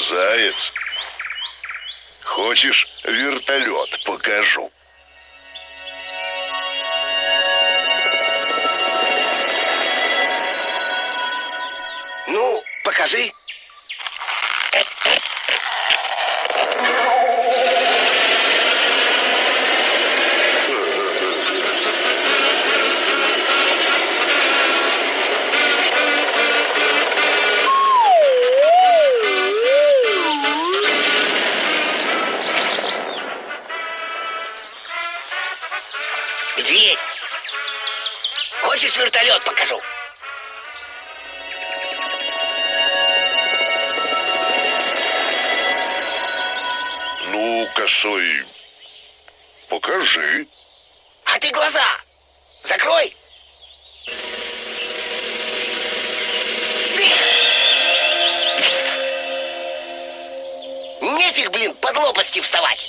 Заяц, хочешь, вертолет покажу? Ну, покажи. Медведь, хочешь, вертолет покажу? Ну, Косой, покажи. А ты глаза закрой. Нефиг, блин, под лопасти вставать.